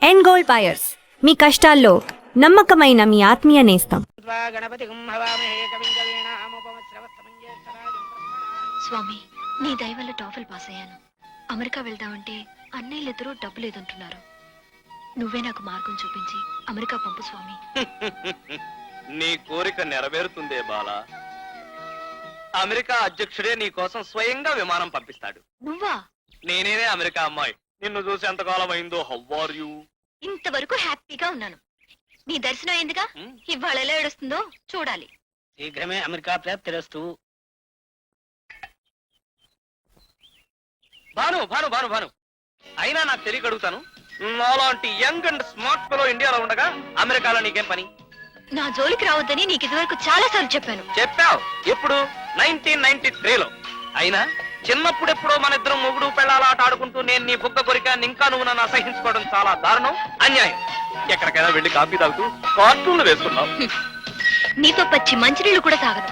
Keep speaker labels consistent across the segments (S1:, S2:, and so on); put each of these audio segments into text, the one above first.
S1: End gold buyers, మీ కష్టాల్లో నమ్మకమైన మీ ఆత్మీయ నేస్తం.
S2: స్వామి, నీ దయ వల్ల టాఫెల్ పాస్ అయ్యాను. అమెరికా వెళ్దామంటే అన్నయ్యలిద్దరూ డబ్బు లేదంటున్నారు. నువ్వే నాకు మార్గం చూపించి అమెరికా పంపు స్వామి.
S3: నీ కోరిక నెరవేరుతుందే బాలా. అమెరికా అధ్యక్షుడే నీ కోసం స్వయంగా విమానం పంపిస్తాడు.
S2: నువ్వా?
S3: నేనేనే అమెరికా అమ్మాయి. నిన్ను చూసి ఎంతకాలం అయిందో. How are you?
S2: ఇంతవరకు హ్యాపీగా ఉన్నాను. నీ దర్శనం అయిందిగా, ఇవాళ ఎలా ఏడుస్తుందో చూడాలి.
S4: శీఘ్రమే అమెరికా ప్రాప్తిరస్తు.
S3: భాను భాను భాను భాను అయినా నాకు తెలియక అడుగుతాను, నాలాంటి యంగ్ అండ్ స్మార్ట్ ఫెలో ఇండియాలో ఉండగా అమెరికాలో నీకేం పని?
S2: నా జోలికి రావద్దని నీకు ఇదివరకు చాలా సార్లు చెప్పాను.
S3: చెప్పావు. ఎప్పుడు? 1993లో. అయినా చిన్నప్పుడెప్పుడో మన ఇద్దరం మొగుడు పెళ్ళాల ఆట ఆడుకుంటూ నేను నీ బుగ్గ కొరికాన్ని ఇంకా నువ్వు నన్ను అసహించుకోవడం చాలా దారుణం, అన్యాయం. ఎక్కడికైనా వెళ్ళి కాఫీ తాగుతూ కార్టూన్లు వేసుకున్నావు.
S2: నీతో పచ్చి మంచినీళ్ళు కూడా తాగను.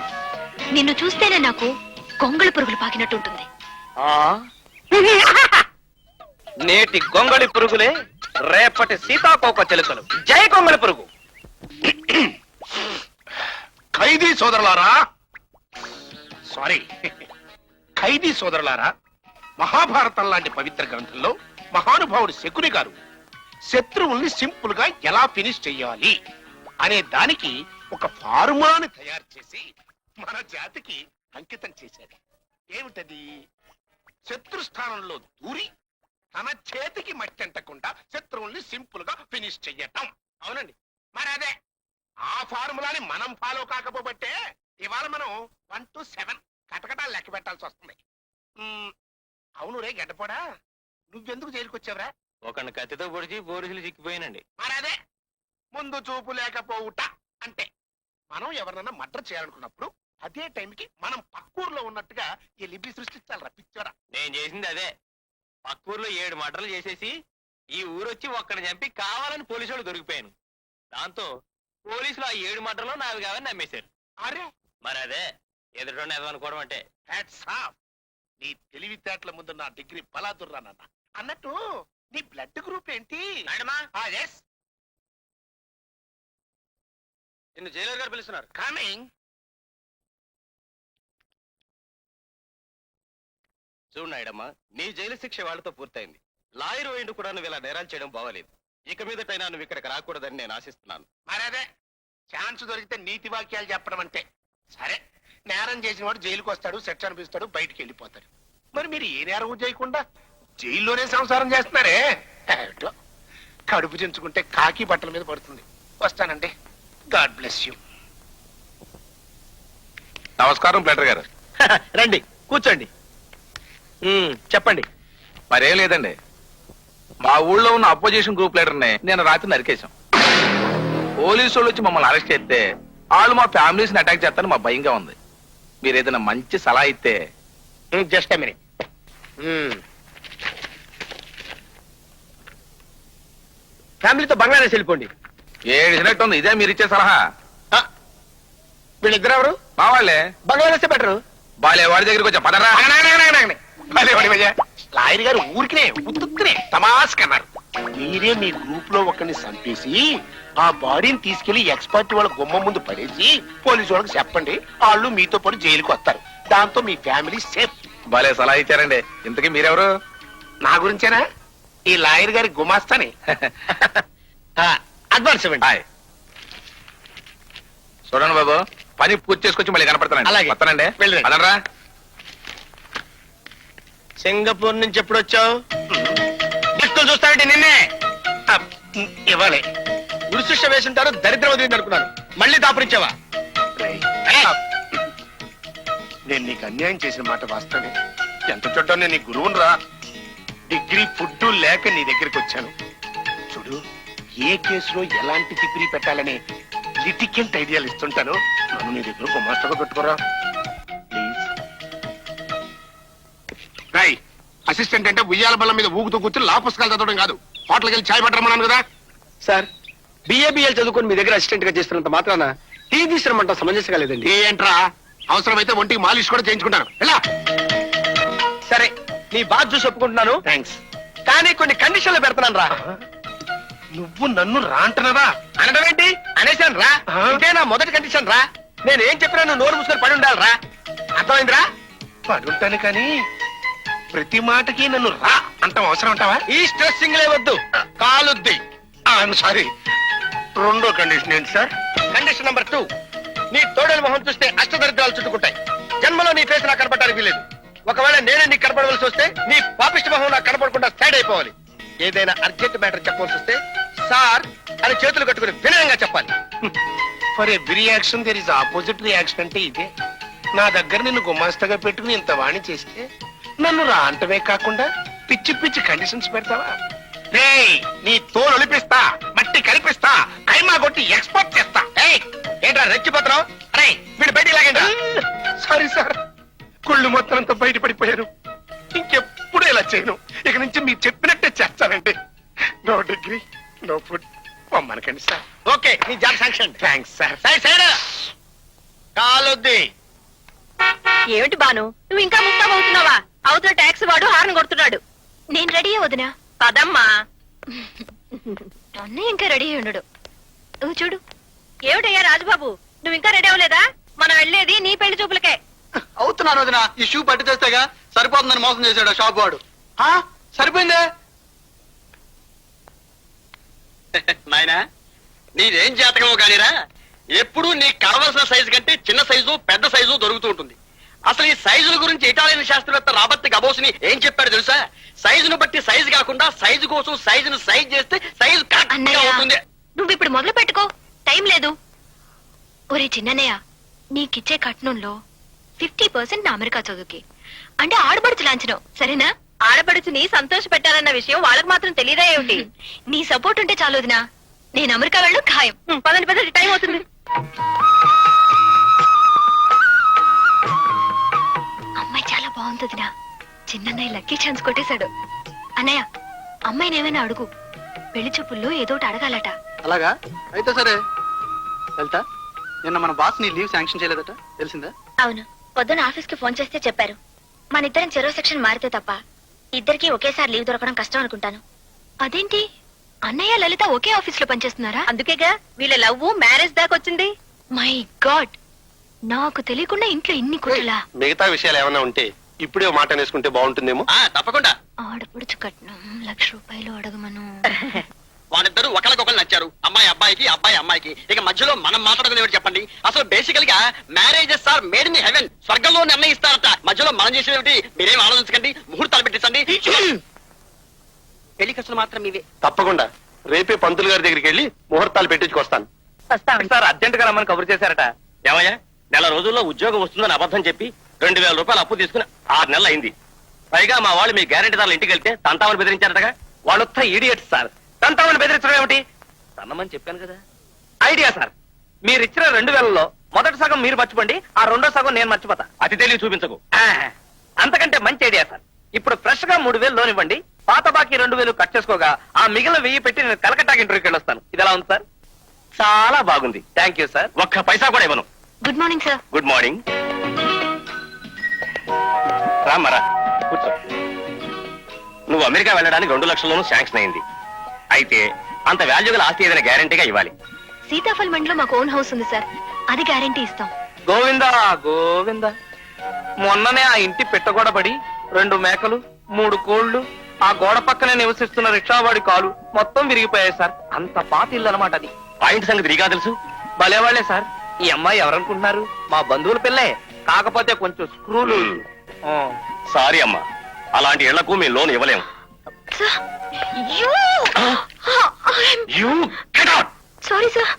S2: నిన్ను చూస్తేనే నాకు గొంగళి పురుగులు పాకినట్టు ఉంటుంది.
S3: నేటి గొంగళి పురుగులే రేపటి సీతాకోక చిలుకలు. జై గొంగళి పురుగు.
S5: ఖైదీ సోదరులారా, సారీ, ఖైదీ సోదరులారా, మహాభారతం లాంటి పవిత్ర గ్రంథంలో మహానుభావుడు శకుని గారు శత్రువుల్ని సింపుల్ గా ఎలా ఫినిష్ చెయ్యాలి అనే దానికి ఒక ఫార్ములాని తయారు చేసి మన జాతికి అంకితం చేశాడు. ఏమిటది? శత్రు స్థానంలో దూరి తన చేతికి మట్టంటకుండా శత్రువుల్ని సింపుల్ గా ఫినిష్ చెయ్యటం. అవునండి, మరి అదే ఆ ఫార్ములాని మనం ఫాలో కాకపోబట్టే ఇవాళ మనం 1 to 7 కటకటాలు లెక్క పెట్టాల్సి వస్తుంది. అవును రే గడ్డపోడా, నువ్వెందుకు జైలుకి వచ్చావురా?
S3: ఒకరిని కత్తితో పొడిచి పోలీసులు చిక్కిపోయినండి.
S5: మరి అదే ముందు చూపు లేకపోవుట అంటే. మనం ఎవరినైనా మర్డర్ చేయాలనుకున్నప్పుడు అదే టైంకి మనం పక్కూర్లో ఉన్నట్టుగా ఈ లిపి సృష్టించాలి రప్పించారా.
S3: నేను చేసింది అదే. పక్కూర్లో 7 మర్డర్లు చేసేసి ఈ ఊరొచ్చి ఒక్కడిని చంపి కావాలని పోలీసు వాళ్ళు దొరికిపోయాను. దాంతో పోలీసులు ఆ 7 మర్డర్లో నావి కావని నమ్మేశారు.
S5: అరే
S3: మరి అదే ఎదుటి అనుకోవడం అంటే.
S5: Hats off. నీ తెలివితేటల ముందు నా డిగ్రీ బలాదుర్రానన్న. అన్నట్టు నీ బ్లడ్ గ్రూప్ ఏంటి?
S3: నిన్ను జైలర్ గారు పిలుస్తున్నారు.
S5: కమింగ్.
S3: చూడు నాయుడమ్మా, నీ జైలు శిక్ష వాళ్ళతో పూర్తయింది. లాయర్ వేయండు కూడా నువ్వు ఇలా నేరాలు చేయడం బాగలేదు. ఇక మీదటైనా నువ్వు ఇక్కడికి రాకూడదని నేను ఆశిస్తున్నాను.
S5: మరి అదే ఛాన్స్ దొరికితే నీతి వాక్యాలు చెప్పడం అంటే. సరే, నేరం చేసిన వాడు జైలుకి వస్తాడు, శిక్ష అనిపిస్తాడు, బయటికి వెళ్ళిపోతాడు. మరి మీరు ఏ నేరం చేయకుండా జైల్లోనే సంసారం చేస్తున్నారే. ఏమిటో, కడుపు చించుకుంటే కాకి బట్టల మీద పడుతుంది. వస్తానండి. God bless you.
S6: నమస్కారం ప్లేటర్ గారు.
S3: రండి, కూర్చోండి. చెప్పండి.
S6: మరేం లేదండి, మా ఊళ్ళో ఉన్న అపోజిషన్ గ్రూప్ లీడర్ని నేను రాత్రి నరికేశాం. పోలీసు వాళ్ళు వచ్చి మమ్మల్ని అరెస్ట్ చేస్తే వాళ్ళు మా ఫ్యామిలీస్ ని అటాక్ చేస్తారని మా భయంగా ఉంది. మీరు ఏదైనా మంచి సలహా ఇస్తే.
S5: Just a minute.
S3: ఫ్యామిలీతో బంగ్లాదేశ్ వెళ్ళిపోండి.
S6: ఏడిసినట్టు ఉంది. ఇదే మీరు ఇచ్చే సలహా?
S5: వీళ్ళిద్దరు ఎవరు?
S6: మా వాళ్ళే.
S5: బంగ్లాదేశ్ బెటరు.
S6: బాలే వాడి దగ్గరికి వచ్చా పదరా.
S5: లాయర్ గారు ఊరికినే ఉత్తుక్కునే తమాస్కన్నారు. మీరే మీ గ్రూప్ లో ఒకరిని చంపేసి ఆ బాడీని తీసుకెళ్లి ఎక్స్పర్ట్ వాళ్ళ గుమ్మం ముందు పడేసి పోలీసు వాళ్ళకి చెప్పండి, వాళ్ళు మీతో పాటు జైలుకి వస్తారు. దాంతో మీ ఫ్యామిలీ సేఫ్.
S6: బాలే సలహా ఇచ్చారండి. ఇంతకీ మీరెవరు?
S5: నా గురించేనా? ఈ లాయర్ గారి గుమాస్తాని. అడ్వాన్స్ ఇవ్వండి.
S6: హాయ్. చూడండి బాబు, పని పూర్తి చేసుకొచ్చి మళ్ళీ కనపడతానండి.
S5: అలాగే.
S6: వస్తానండి.
S5: వెళ్ళండి.
S6: అదనరా.
S3: సింగపూర్ నుంచి ఎప్పుడు వచ్చావు? దిక్కులు చూస్తానంటే నిన్నే
S5: ఇవ్వాలి.
S3: ఉరిశిక్ష వేసుంటారు, దరిద్రం వదిలింది అనుకున్నాను. మళ్ళీ దాపురించావా?
S5: నేను నీకు అన్యాయం చేసిన మాట వాస్తవే. ఎంత చుట్టా నేను నీ గురువును రా. డిగ్రీ ఫుడ్ లేక నీ దగ్గరికి వచ్చాను. చూడు, ఏ కేసులో ఎలాంటి డిగ్రీ పెట్టాలని లిటికెంట్ ఐడియాలు ఇస్తుంటాను. నన్ను నీ దగ్గర ఒక మాస్టర్గా పెట్టుకోరా ప్లీజ్. రై, అసిస్టెంట్ అంటే ఉయ్యాల బల్ల మీద ఊగుతూ కూర్చుని లా పుస్తకాలు చదవడం కాదు, హోటల్కి వెళ్ళి ఛాయ్ పట్టరమన్నాను కదా.
S3: సార్, బిఏబిఎల్ చదువుకొని మీ దగ్గర అసిస్టెంట్ గా చేస్తున్నంత మాత్రాన టీ తీసుకురమంట సమంజసంగా లేదండి.
S5: ఏంట్రా, అవసరమైతే ఒంటికి మాలిష్ కూడా చేయించుకుంటాను. ఎలా?
S3: సరే, నీ బాధ చూసి ఒప్పుకుంటున్నాను.
S5: థ్యాంక్స్.
S3: కానీ కొన్ని కండిషన్లు పెడతాను రా.
S5: నువ్వు నన్ను రా అంటున్నావా?
S3: అనడం ఏంటి? అనేశాను రా.
S5: ఆ?
S3: ఇదే నా మొదటి కండిషన్ రా. నేను ఏం చెప్పినా నువ్వు నోరు మూసుకొని పడి ఉండాలి రా. అర్థమైందిరా?
S5: పడుంటాను కానీ ప్రతి మాటకి నన్ను రా అంటాం అవసరం అంటావా?
S3: ఈ స్ట్రెస్సింగ్లే వద్దు, కాలుద్ది.
S5: సారీ, రెండో కండిషన్ ఏంటి సార్?
S3: కండిషన్ నెంబర్ 2, నీ తోడేలు మొహం చూస్తే అష్టదరిద్రాలు చుట్టుకుంటాయి. జన్మలో నీ ఫేస్ నాకు కనపడడానికి వీలేదు. ఒకవేళ నేనే నీకు కనపడవలసి వస్తే నీ పాపిష్టి మొహం నాకు కనపడకుండా సైడ్ అయిపోవాలి. ఏదైనా అర్జెంట్ మ్యాటర్ చెప్పవలసి వస్తే సార్ అని చేతులు కట్టుకుని వినయంగా చెప్పాలి.
S5: For every action there is opposite reaction అంటే ఇదే. నా దగ్గర నిన్ను గుమాస్తగా పెట్టుకుని ఇంత వాణి చేస్తే నన్ను రా అంటవే కాకుండా పిచ్చి పిచ్చి కండిషన్స్ పెడతావా? రేయ్, నీ తోలు ఒలిపిస్తా, మట్టి కనిపిస్తా, కైమా కొట్టి ఎక్స్పోర్ట్ చేస్తా.
S3: ఏయ్, ఏంట్రా రెచ్చిపోతున్నావు? అరే వీడు బయటికి లాగండి.
S5: సారీ సార్, కుళ్ళు మొత్తం అంతా బయటపడిపోయారు. ఇంకెప్పుడు ఇలా చేయను. ఇక నుంచి మీరు చెప్పినట్టే చేస్తానండి. No degree, no food. పొమ్మనకండి సార్.
S3: ఓకే, నీ job sanction.
S5: Thanks sir.
S3: Side side కాలుద్ది.
S1: ఏమిటి బాను, నువ్వు ఇంకా ముస్తాబ్ అవుతున్నావా? అవతల ట్యాక్స్ వాడు హార్న్ కొడుతున్నాడు.
S2: నేను రెడీ వదినా.
S1: పదమ్మా.
S2: అన్నయ్య ఇంకా రెడీ అయి ఉండడు. చూడు.
S1: ఏమిటయ్యా రాజుబాబు, నువ్వు ఇంకా రెడీ అవ్వలేదా? మనం వెళ్ళేది నీ పెళ్లి చూపులకే.
S7: అవుతున్నాను వదినా. ఈ షూ పట్టి చేస్తేగా సరిపోతుందని మోసం చేశాడు ఆ షాప్ వాడు. సరిపోయిందే
S3: నాయనా, నీదేం జాతకమో కానీరా, ఎప్పుడు నీ కావలసిన సైజు కంటే చిన్న సైజు పెద్ద సైజు దొరుకుతూ ఉంటుంది. అసలు ఈ సైజుల గురించి ఇటాలియన్ శాస్త్రవేత్త రాబర్ట్ గబోసిని ఏం చెప్పాడు తెలుసా? సైజును బట్టి సైజు కాకుండా సైజు కోసం సైజును సైజ్ చేస్తే సైజు కరెక్ట్ గా
S2: అన్నయ్య,
S3: అవుతుంది.
S2: నువ్వు ఇప్పుడు మొదలు పెట్టుకో, టైం లేదు. ఒరే చిన్నయ్య, నీకిచ్చే కట్నంలో 50% నా అమెరికా చదువుకి, అంటే ఆడబడుచు లాంఛనం, సరేనా?
S1: ఆడపడుచుని సంతోష పెట్టాలన్న విషయం వాళ్ళకి మాత్రం తెలియదా ఏమిటి?
S2: నీ సపోర్ట్ ఉంటే చాలు వదినా. నేను అమెరికా వెళ్ళడం ఖాయం.
S1: పదండి పదండి, టైం అవుతుంది.
S2: అమ్మాయి చాలా బాగుంటుందినా. చిన్నన్నయ్య లక్కీ ఛాన్స్ కొట్టేశాడు. అన్నయ్య, అమ్మాయిని ఏమైనా అడుగు. పెళ్లి చూపుల్లో ఏదో ఒకటి అడగాలట.
S7: అలాగా? అయితే సరే. వెళ్తా. నిన్న మన బాస్ నీ లీవ్ శాంక్షన్ చేయలేదట, తెలిసిందా?
S2: అవును, పొద్దున ఆఫీస్ కి ఫోన్ చేస్తే చెప్పారు. మన ఇద్దరం చెరో సెక్షన్ మారితే తప్ప ఇద్దరికి ఒకేసారి లీవ్ దొరకడం కష్టం అనుకుంటాను. అదేంటి, అన్నయ్య లలిత ఒకే ఆఫీస్ లో పనిచేస్తున్నారా?
S1: అందుకేగా వీళ్ళ లవ్ మ్యారేజ్ దాకా వచ్చింది.
S2: మై గాడ్, నాకు తెలియకుండా ఇంట్లో ఇన్ని కుట్రలా.
S8: మిగతా విషయాలు ఏమైనా ఉంటే ఇప్పుడే ఓ మాట అనేసుకుంటే బాగుంటుందేమో.
S3: తప్పకుండా.
S2: ఆడపడుచు కట్నం 1,00,000 రూపాయలు అడగమను.
S3: వాళ్ళిద్దరూ ఒకరికొకరు నచ్చారు. అమ్మాయి అబ్బాయికి, అబ్బాయి అమ్మాయికి. ఇక మధ్యలో మనం మాట్లాడుకునేవాడు చెప్పండి. అసలు బేసికల్ గా marriages are made in heaven. స్వర్గంలో నిర్ణయిస్తారట. మధ్యలో మనం చేసేది మీరేం ఆలోచించకండి. ముహూర్తాలు పెట్టించండి. పెళ్లి ఖర్చులు మాత్రం ఇవే.
S8: తప్పకుండా రేపే పంతులు గారి దగ్గరికి వెళ్ళి ముహూర్తాలు పెట్టించుకొస్తాను.
S3: సార్ అర్జెంట్ గా రమ్మని కబురు చేశారట. ఏమయ్యా, నెల రోజుల్లో ఉద్యోగం వస్తుందని అబద్ధం చెప్పి 2,000 రూపాయలు అప్పు తీసుకుని 6 నెలలు అయింది. పైగా మా వాళ్ళు మీ గ్యారెంటీదారులు ఇంటికి వెళ్తే తంతామని బెదిరించారటగా. వాళ్ళొత్త ఈడియట్స్ సార్. తంతామని బెదిరించడం ఏమిటి? తన్నమని చెప్పాను కదా. ఐడియా సార్, మీరు ఇచ్చిన 2,000లో మొదటి సగం మీరు మర్చిపోండి, ఆ రెండో సగం నేను మర్చిపోతా. అతి తెలివి చూపించకు. అంతకంటే మంచి ఐడియా సార్. ఇప్పుడు ఫ్రెష్ గా 3,000 లోన్ ఇవ్వండి. పాత బాకీ 2,000 కట్ చేసుకోగా ఆ మిగిలిన 1,000 పెట్టి నేను కలకట్టాకి ఇంటర్వ్యూకి వెళ్ళొస్తాను. ఇది ఎలా ఉంది సార్? చాలా బాగుంది. Thank you sir. ఒక్క పైసా కూడా ఇవ్వను.
S2: Good morning sir.
S3: Good morning. రామరా, కూర్చో. నువ్వు అమెరికా వెళ్ళడానికి 2 లక్షల్లోనూ శాంక్షన్ అయింది. అయితే అంత వాల్యూ గల ఆస్తి ఏదైనా గ్యారంటీగా ఇవ్వాలి.
S2: సీతాఫల్ మండిలో మాకు ఓన్ హౌస్ ఉంది సార్, అది గ్యారంటీ ఇస్తాం.
S3: గోవిందా గోవిందా, మొన్ననే ఆ ఇంటి పెట్టగొడబడి 2 మేకలు 3 కోళ్లు, ఆ గోడ పక్కనే నివసిస్తున్న రిక్షావాడి కాలు మొత్తం విరిగిపోయాయి సార్. అంత పాత ఇల్లు అనమాట అది. ఆ ఇంటి సంగతి నీకా తెలుసు? భలేవాళ్లే సార్. ఈ అమ్మాయి ఎవరనుకుంటున్నారు? మా బంధువుల పిల్లే, కాకపోతే కొంచెం స్క్రూలు. సారీ అమ్మా, అలాంటి ఇళ్లకు మేము లోన్ ఇవ్వలేము.
S2: Sorry sir.